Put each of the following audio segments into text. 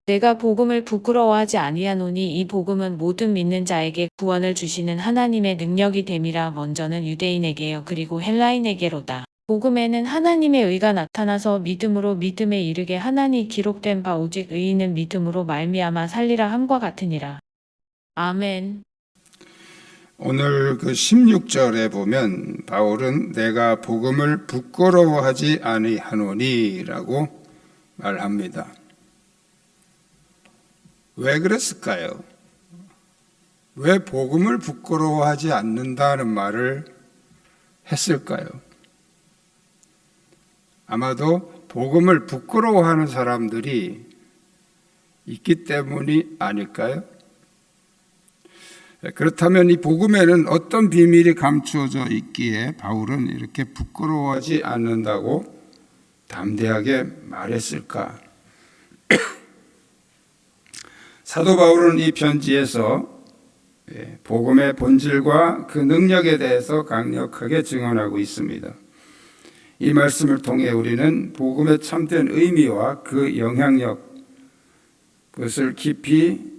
내가 복음을 부끄러워하지 아니하노니 이 복음은 모든 믿는 자에게 구원을 주시는 하나님의 능력이 됨이라. 먼저는 유대인에게요 그리고 헬라인에게로다. 복음에는 하나님의 의가 나타나서 믿음으로 믿음에 이르게 하나니 기록된 바 오직 의인은 믿음으로 말미암아 살리라 함과 같으니라. 아멘. 오늘 그 16절에 보면 바울은 내가 복음을 부끄러워하지 아니하노니라고 말합니다. 왜 그랬을까요? 왜 복음을 부끄러워하지 않는다는 말을 했을까요? 아마도 복음을 부끄러워하는 사람들이 있기 때문이 아닐까요? 그렇다면 이 복음에는 어떤 비밀이 감추어져 있기에 바울은 이렇게 부끄러워하지 않는다고 담대하게 말했을까? 사도 바울은 이 편지에서 복음의 본질과 그 능력에 대해서 강력하게 증언하고 있습니다. 이 말씀을 통해 우리는 복음의 참된 의미와 그 영향력, 그것을 깊이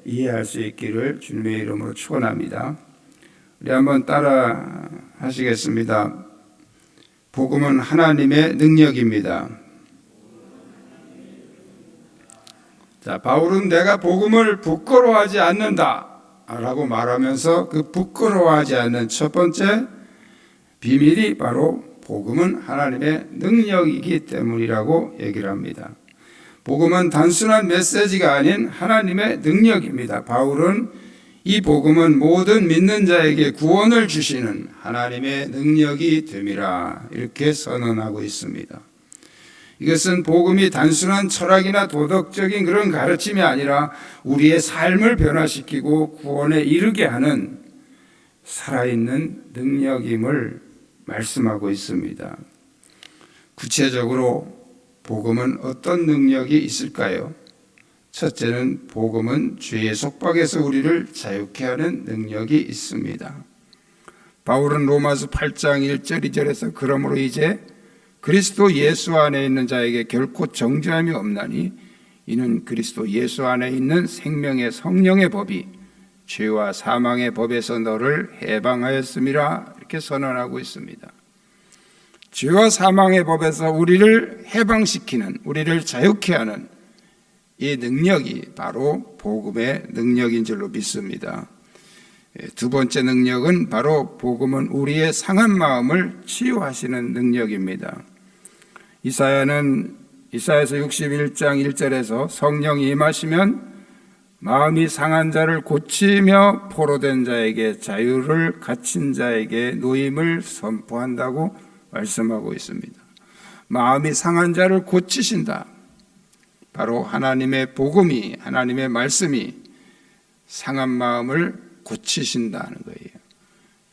이해할 수 있기를 주님의 이름으로 축원합니다. 우리 한번 따라 하시겠습니다. 복음은 하나님의 능력입니다. 자, 바울은 내가 복음을 부끄러워하지 않는다 라고 말하면서 그 부끄러워하지 않는 첫 번째 비밀이 바로 복음은 하나님의 능력이기 때문이라고 얘기를 합니다. 복음은 단순한 메시지가 아닌 하나님의 능력입니다. 바울은 이 복음은 모든 믿는 자에게 구원을 주시는 하나님의 능력이 됨이라 이렇게 선언하고 있습니다. 이것은 복음이 단순한 철학이나 도덕적인 그런 가르침이 아니라 우리의 삶을 변화시키고 구원에 이르게 하는 살아있는 능력임을 말씀하고 있습니다. 구체적으로 복음은 어떤 능력이 있을까요? 첫째는 복음은 죄의 속박에서 우리를 자유케 하는 능력이 있습니다. 바울은 로마서 8장 1절 2절에서 그러므로 이제 그리스도 예수 안에 있는 자에게 결코 정죄함이 없나니 이는 그리스도 예수 안에 있는 생명의 성령의 법이 죄와 사망의 법에서 너를 해방하였음이라 이렇게 선언하고 있습니다. 죄와 사망의 법에서 우리를 해방시키는, 우리를 자유케 하는 이 능력이 바로 복음의 능력인 줄로 믿습니다. 두 번째 능력은 바로 복음은 우리의 상한 마음을 치유하시는 능력입니다. 이사야서 61장 1절에서 성령이 임하시면 마음이 상한 자를 고치며 포로된 자에게 자유를, 갇힌 자에게 노임을 선포한다고 말씀하고 있습니다. 마음이 상한 자를 고치신다. 바로 하나님의 복음이, 하나님의 말씀이 상한 마음을 고치신다는 거예요.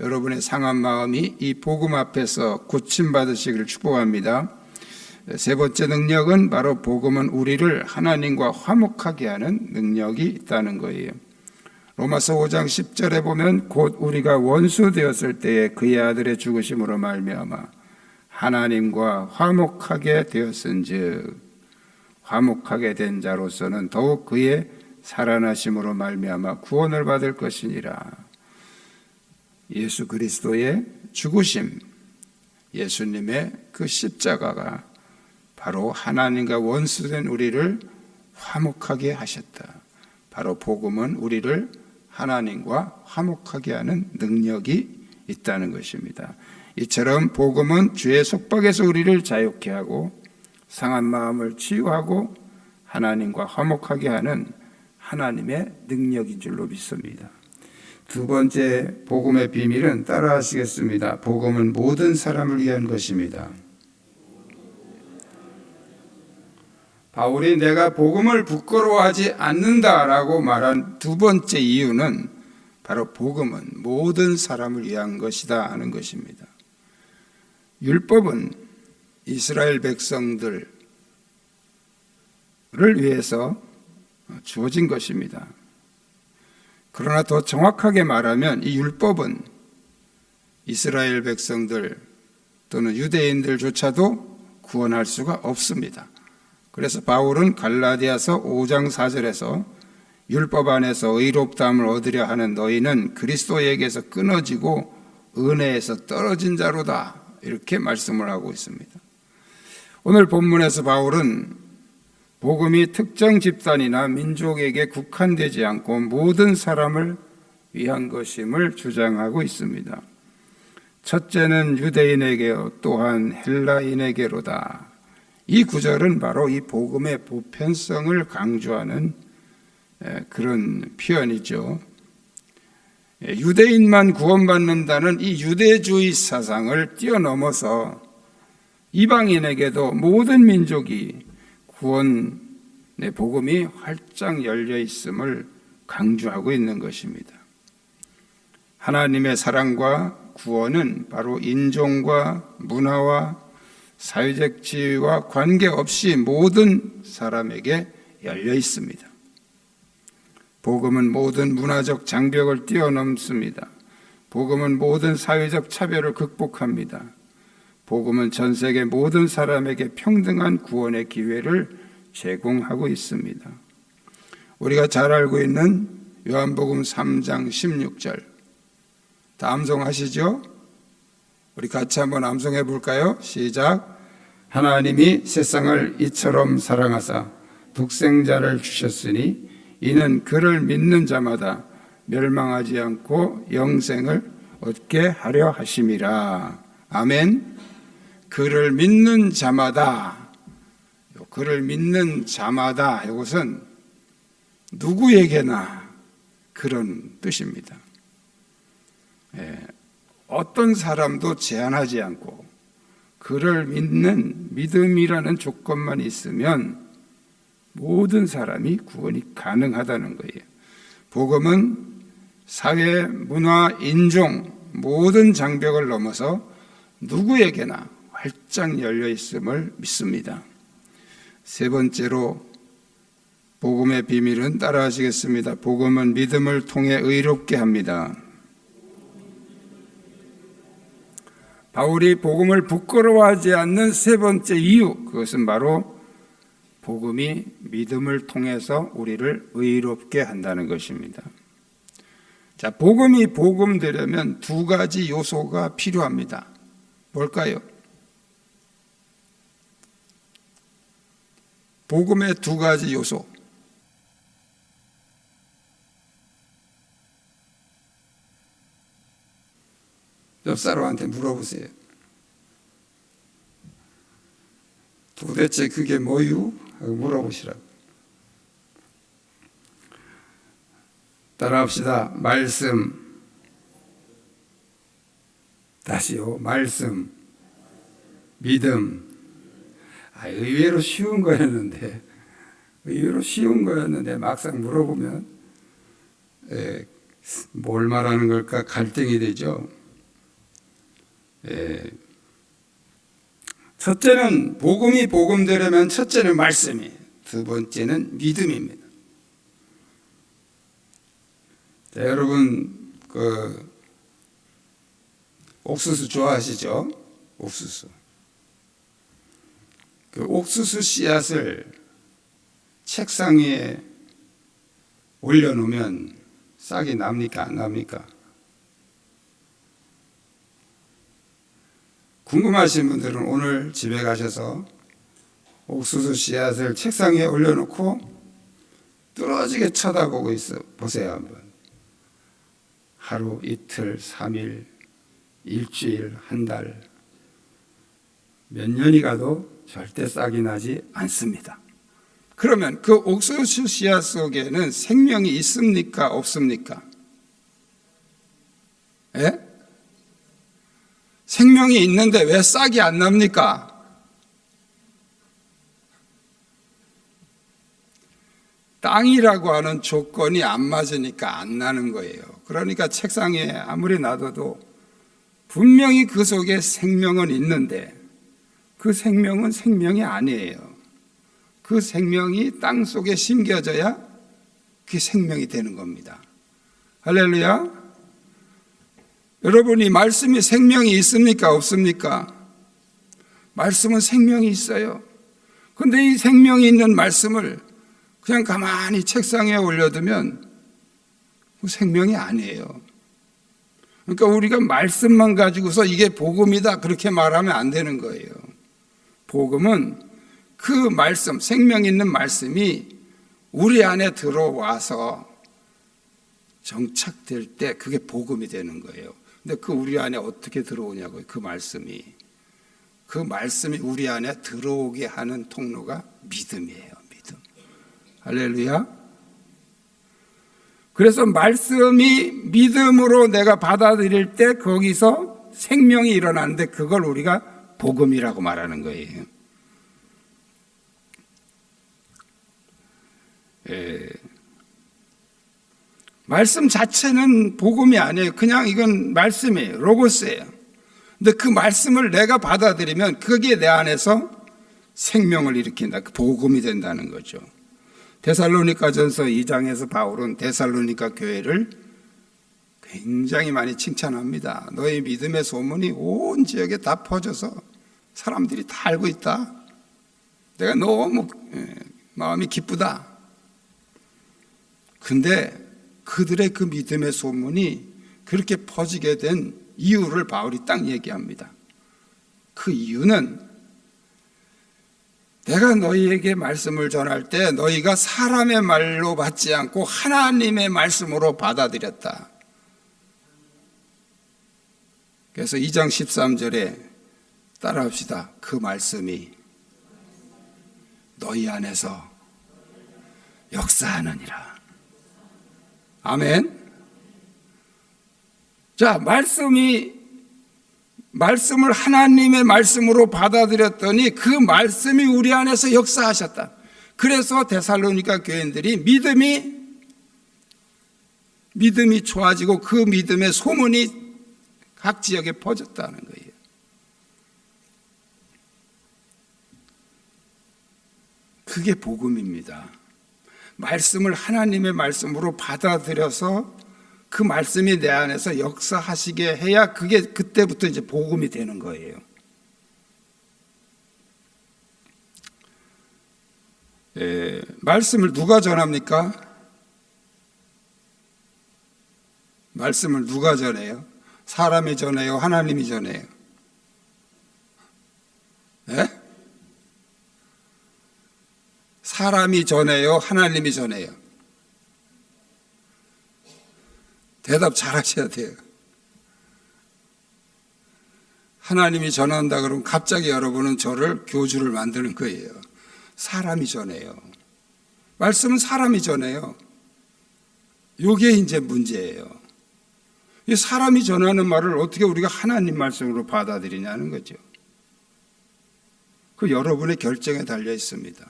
여러분의 상한 마음이 이 복음 앞에서 고침받으시기를 축복합니다. 세 번째 능력은 바로 복음은 우리를 하나님과 화목하게 하는 능력이 있다는 거예요. 로마서 5장 10절에 보면 곧 우리가 원수 되었을 때에 그의 아들의 죽으심으로 말미암아 하나님과 화목하게 되었은즉 화목하게 된 자로서는 더욱 그의 살아나심으로 말미암아 구원을 받을 것이니라. 예수 그리스도의 죽으심, 예수님의 그 십자가가 바로 하나님과 원수된 우리를 화목하게 하셨다. 바로 복음은 우리를 하나님과 화목하게 하는 능력이 있다는 것입니다. 이처럼 복음은 죄의 속박에서 우리를 자유케 하고 상한 마음을 치유하고 하나님과 화목하게 하는 하나님의 능력인 줄로 믿습니다. 두 번째 복음의 비밀은 따라하시겠습니다. 복음은 모든 사람을 위한 것입니다. 바울이 내가 복음을 부끄러워하지 않는다라고 말한 두 번째 이유는 바로 복음은 모든 사람을 위한 것이다 하는 것입니다. 율법은 이스라엘 백성들을 위해서 주어진 것입니다. 그러나 더 정확하게 말하면 이 율법은 이스라엘 백성들 또는 유대인들조차도 구원할 수가 없습니다. 그래서 바울은 갈라디아서 5장 4절에서 율법 안에서 의롭다함을 얻으려 하는 너희는 그리스도에게서 끊어지고 은혜에서 떨어진 자로다, 이렇게 말씀을 하고 있습니다. 오늘 본문에서 바울은 복음이 특정 집단이나 민족에게 국한되지 않고 모든 사람을 위한 것임을 주장하고 있습니다. 첫째는 유대인에게요, 또한 헬라인에게로다. 이 구절은 바로 이 복음의 보편성을 강조하는 그런 표현이죠. 유대인만 구원받는다는 이 유대주의 사상을 뛰어넘어서 이방인에게도 모든 민족이 구원의 복음이 활짝 열려 있음을 강조하고 있는 것입니다. 하나님의 사랑과 구원은 바로 인종과 문화와 사회적 지위와 관계없이 모든 사람에게 열려 있습니다. 복음은 모든 문화적 장벽을 뛰어넘습니다. 복음은 모든 사회적 차별을 극복합니다. 복음은 전 세계 모든 사람에게 평등한 구원의 기회를 제공하고 있습니다. 우리가 잘 알고 있는 요한복음 3장 16절, 다 암송하시죠? 우리 같이 한번 암송해 볼까요? 시작. 하나님이 세상을 이처럼 사랑하사 독생자를 주셨으니 이는 그를 믿는 자마다 멸망하지 않고 영생을 얻게 하려 하심이라. 아멘. 그를 믿는 자마다, 그를 믿는 자마다, 이것은 누구에게나 그런 뜻입니다. 어떤 사람도 제한하지 않고 그를 믿는 믿음이라는 조건만 있으면 모든 사람이 구원이 가능하다는 거예요. 복음은 사회, 문화, 인종 모든 장벽을 넘어서 누구에게나 활짝 열려 있음을 믿습니다. 세 번째로 복음의 비밀은 따라하시겠습니다. 복음은 믿음을 통해 의롭게 합니다. 바울이 복음을 부끄러워하지 않는 세 번째 이유, 그것은 바로 복음이 믿음을 통해서 우리를 의롭게 한다는 것입니다. 자, 복음이 복음되려면 두 가지 요소가 필요합니다. 뭘까요? 복음의 두 가지 요소. 옆 사람한테 물어보세요. 도대체 그게 뭐유? 하고 물어보시라고. 따라합시다. 말씀. 다시요. 말씀. 믿음. 의외로 쉬운 거였는데 막상 물어보면 뭘 말하는 걸까 갈등이 되죠. 첫째는 복음이 복음되려면 첫째는 말씀이, 두 번째는 믿음입니다. 자, 여러분 옥수수 좋아하시죠? 옥수수. 그 옥수수 씨앗을 책상 위에 올려놓으면 싹이 납니까? 안 납니까? 궁금하신 분들은 오늘 집에 가셔서 옥수수 씨앗을 책상 위에 올려놓고 뚫어지게 쳐다보고 보세요. 한번. 하루, 이틀, 3일, 일주일, 한 달, 몇 년이 가도 절대 싹이 나지 않습니다. 그러면 그 옥수수 씨앗 속에는 생명이 있습니까? 없습니까? 예? 생명이 있는데 왜 싹이 안 납니까? 땅이라고 하는 조건이 안 맞으니까 안 나는 거예요. 그러니까 책상 위에 아무리 놔둬도 분명히 그 속에 생명은 있는데 그 생명은 생명이 아니에요. 그 생명이 땅 속에 심겨져야 그게 생명이 되는 겁니다. 할렐루야. 여러분이 말씀이 생명이 있습니까? 없습니까? 말씀은 생명이 있어요. 근데 이 생명이 있는 말씀을 그냥 가만히 책상에 올려두면 생명이 아니에요. 그러니까 우리가 말씀만 가지고서 이게 복음이다 그렇게 말하면 안 되는 거예요. 복음은 그 말씀, 생명 있는 말씀이 우리 안에 들어와서 정착될 때 그게 복음이 되는 거예요. 근데 그 우리 안에 어떻게 들어오냐고요. 그 말씀이 우리 안에 들어오게 하는 통로가 믿음이에요. 믿음. 할렐루야. 그래서 말씀이 믿음으로 내가 받아들일 때 거기서 생명이 일어나는데 그걸 우리가 복음이라고 말하는 거예요. 말씀 자체는 복음이 아니에요. 그냥 이건 말씀이에요. 로고스예요. 근데 그 말씀을 내가 받아들이면 그게 내 안에서 생명을 일으킨다. 복음이 된다는 거죠. 데살로니가전서 2장에서 바울은 데살로니가 교회를 굉장히 많이 칭찬합니다. 너희 믿음의 소문이 온 지역에 다 퍼져서 사람들이 다 알고 있다. 내가 너무 마음이 기쁘다. 근데 그들의 그 믿음의 소문이 그렇게 퍼지게 된 이유를 바울이 딱 얘기합니다. 그 이유는 내가 너희에게 말씀을 전할 때 너희가 사람의 말로 받지 않고 하나님의 말씀으로 받아들였다. 그래서 2장 13절에 따라합시다. 그 말씀이 너희 안에서 역사하느니라. 아멘. 자, 말씀을 하나님의 말씀으로 받아들였더니 그 말씀이 우리 안에서 역사하셨다. 그래서 데살로니가 교인들이 믿음이 좋아지고 그 믿음의 소문이 각 지역에 퍼졌다는 거예요. 그게 복음입니다. 말씀을 하나님의 말씀으로 받아들여서 그 말씀이 내 안에서 역사하시게 해야 그게 그때부터 이제 복음이 되는 거예요. 말씀을 누가 전합니까? 말씀을 누가 전해요? 사람이 전해요? 하나님이 전해요? 네? 사람이 전해요? 하나님이 전해요? 대답 잘 하셔야 돼요. 하나님이 전한다 그러면 갑자기 여러분은 저를 교주를 만드는 거예요. 사람이 전해요. 말씀은 사람이 전해요. 이게 이제 문제예요. 이 사람이 전하는 말을 어떻게 우리가 하나님 말씀으로 받아들이냐는 거죠. 그 여러분의 결정에 달려 있습니다.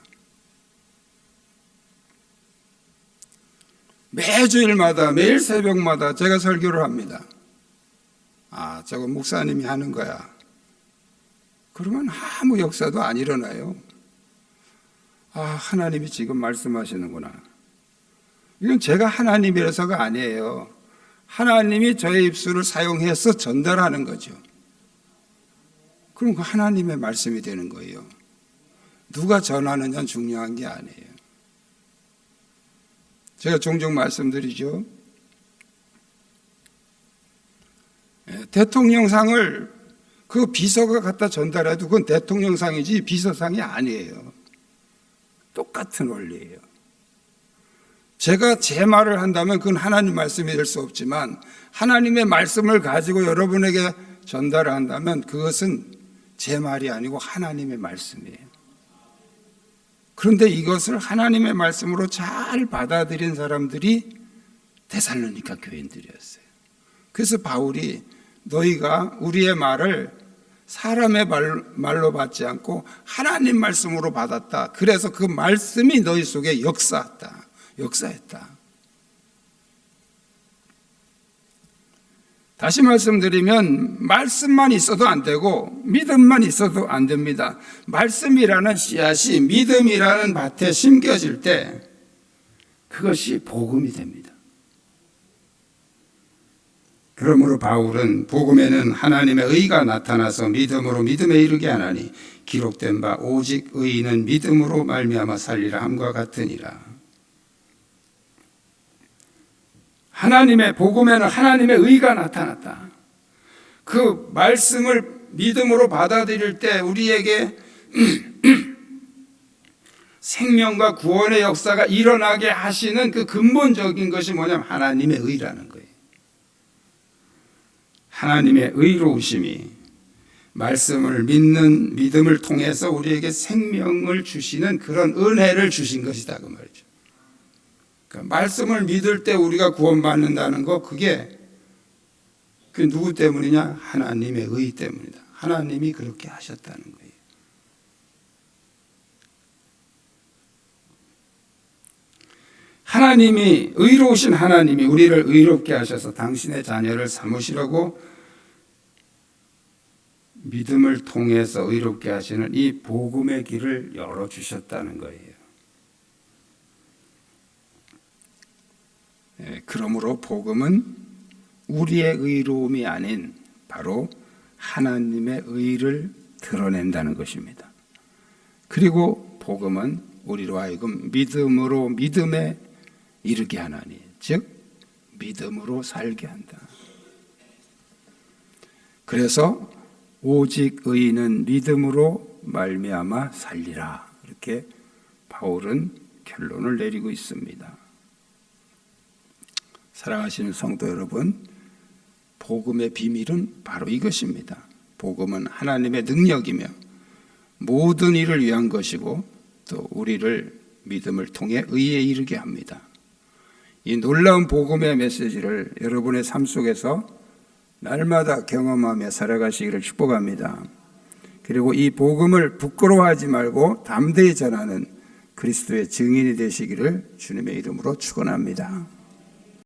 매주일마다 매일 새벽마다 제가 설교를 합니다. 아, 저거 목사님이 하는 거야. 그러면 아무 역사도 안 일어나요. 아, 하나님이 지금 말씀하시는구나. 이건 제가 하나님이라서가 아니에요. 하나님이 저의 입술을 사용해서 전달하는 거죠. 그럼 그 하나님의 말씀이 되는 거예요. 누가 전하느냐는 중요한 게 아니에요. 제가 종종 말씀드리죠. 대통령상을 그 비서가 갖다 전달해도 그건 대통령상이지 비서상이 아니에요. 똑같은 원리예요. 제가 제 말을 한다면 그건 하나님 말씀이 될 수 없지만 하나님의 말씀을 가지고 여러분에게 전달을 한다면 그것은 제 말이 아니고 하나님의 말씀이에요. 그런데 이것을 하나님의 말씀으로 잘 받아들인 사람들이 데살로니가 교인들이었어요. 그래서 바울이 너희가 우리의 말을 사람의 말로 받지 않고 하나님 말씀으로 받았다. 그래서 그 말씀이 너희 속에 역사했다. 다시 말씀드리면 말씀만 있어도 안 되고 믿음만 있어도 안 됩니다. 말씀이라는 씨앗이 믿음이라는 밭에 심겨질 때 그것이 복음이 됩니다. 그러므로 바울은 복음에는 하나님의 의가 나타나서 믿음으로 믿음에 이르게 하나니 기록된 바 오직 의인은 믿음으로 말미암아 살리라 함과 같으니라. 하나님의 복음에는 하나님의 의가 나타났다. 그 말씀을 믿음으로 받아들일 때 우리에게 생명과 구원의 역사가 일어나게 하시는 그 근본적인 것이 뭐냐면 하나님의 의라는 거예요. 하나님의 의로우심이 말씀을 믿는 믿음을 통해서 우리에게 생명을 주시는 그런 은혜를 주신 것이다 그 말이죠. 그러니까 말씀을 믿을 때 우리가 구원받는다는 거 그게 그 누구 때문이냐? 하나님의 의 때문이다. 하나님이 그렇게 하셨다는 거예요. 하나님이 의로우신 하나님이 우리를 의롭게 하셔서 당신의 자녀를 삼으시려고 믿음을 통해서 의롭게 하시는 이 복음의 길을 열어주셨다는 거예요. 그러므로 복음은 우리의 의로움이 아닌 바로 하나님의 의를 드러낸다는 것입니다. 그리고 복음은 우리로 하여금 믿음으로 믿음에 이르게 하나니, 즉 믿음으로 살게 한다. 그래서 오직 의인은 믿음으로 말미암아 살리라. 이렇게 바울은 결론을 내리고 있습니다. 사랑하시는 성도 여러분, 복음의 비밀은 바로 이것입니다. 복음은 하나님의 능력이며 모든 일을 위한 것이고 또 우리를 믿음을 통해 의에 이르게 합니다. 이 놀라운 복음의 메시지를 여러분의 삶 속에서 날마다 경험하며 살아가시기를 축복합니다. 그리고 이 복음을 부끄러워하지 말고 담대히 전하는 그리스도의 증인이 되시기를 주님의 이름으로 축원합니다.